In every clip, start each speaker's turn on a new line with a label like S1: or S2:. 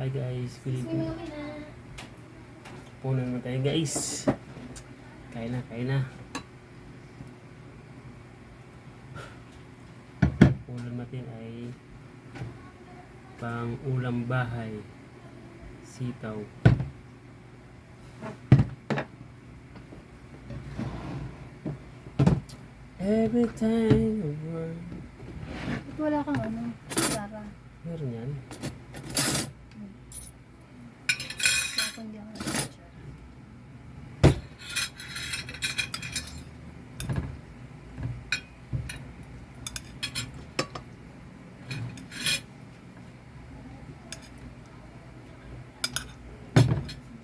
S1: Hi guys, good evening. Puno naman tayo guys. Kain na, kain na. Ulam natin ay pang ulam bahay. Sitaw. Every time I work.
S2: Ba't wala kang ano, Sara?
S1: Meron yan.
S2: Wala kang di ako nag-picture.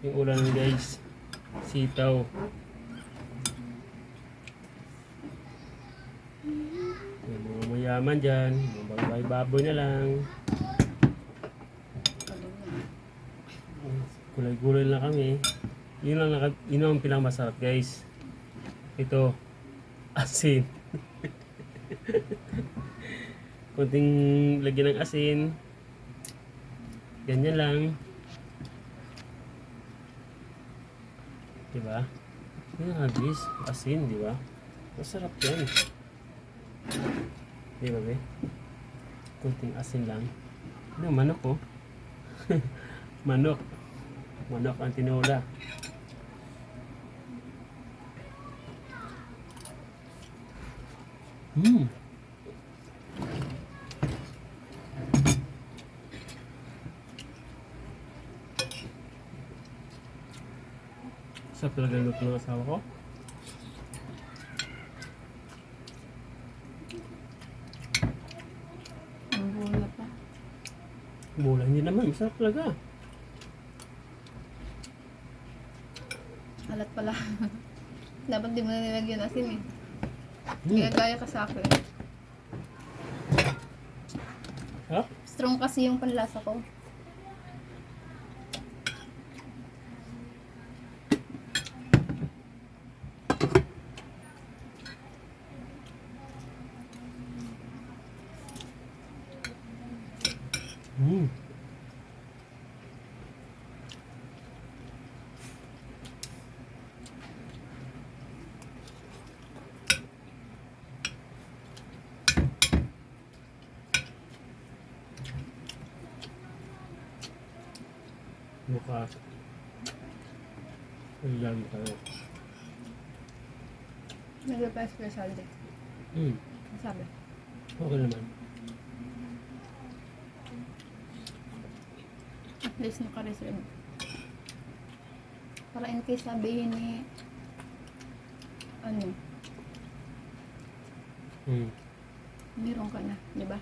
S1: Yung ulam guys. Sitaw. Yung mga mayaman dyan. Mga baboy na lang. Gulay-gulay lang kami. Yun ang pinakamasarap guys. Ito. Asin. Kunting lagyan ng asin. Ganyan lang. Diba? Yan ang habis. Asin, diba? Masarap yan. Diba be? Kunting asin lang. Ano, manok oh. Manok. Manok ang tinola. Sarap talaga luto ng asawa ko.
S2: Ang bula pa.
S1: Bula, hindi naman. Masarap talaga.
S2: Alat pala. Dapat di mo na nilagyan asin eh.
S1: Hmm.
S2: Gaya ka sa akin.
S1: Ha?
S2: Strong kasi yung panlasa ko.
S1: Hmm. Bukas. Ayan tayo.
S2: Nag-repass ko sa salde. Ang sabi.
S1: Okay naman.
S2: At least naka-reserve. Para in case sabihin ni ano, meron ka na, di ba?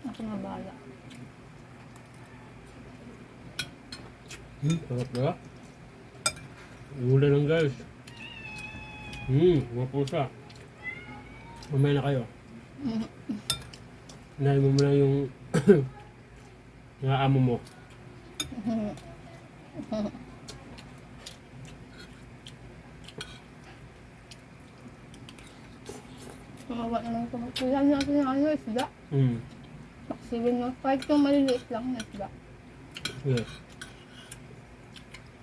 S2: Ako nga bahala.
S1: Sarap na. Ulan lang guys. Mga pusa. Mamaya na kayo. Inahin mo muna yung amo mo.
S2: Kawawa naman ito. Kulang natin yung ano, isda. Paksiwin mo. Kahit yung maliliit lang na isda.
S1: Yes.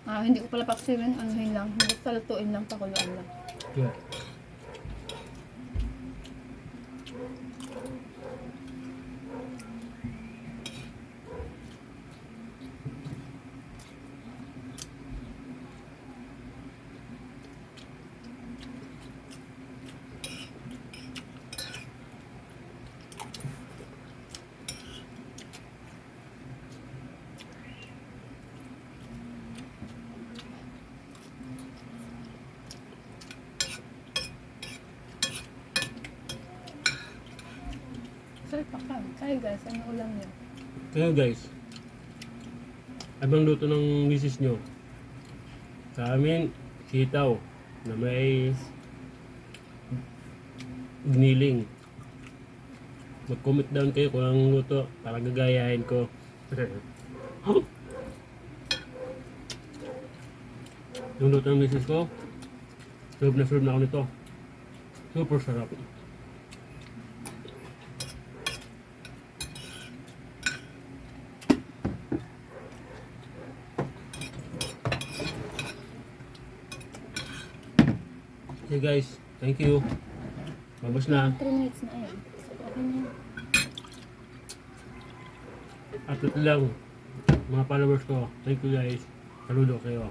S2: Hindi ko pala paksiwin. Anuhin lang. Basta lutuin lang. Pakuluan lang.
S1: Yeah.
S2: Sorry pa ka. Kaya guys, ano ulam niya?
S1: Kaya guys, abang luto ng misis nyo. Sa amin, sitaw na may giniling. Mag-comment down kayo kung anong luto para gagayahin ko. Yung luto ng misis ko, serve na ako nito. Super sarap. Okay guys, thank you. Babos na.
S2: 3 minutes na ayun. So, okay na yun.
S1: At ito lang, mga followers ko. Thank you guys. Saludo kayo.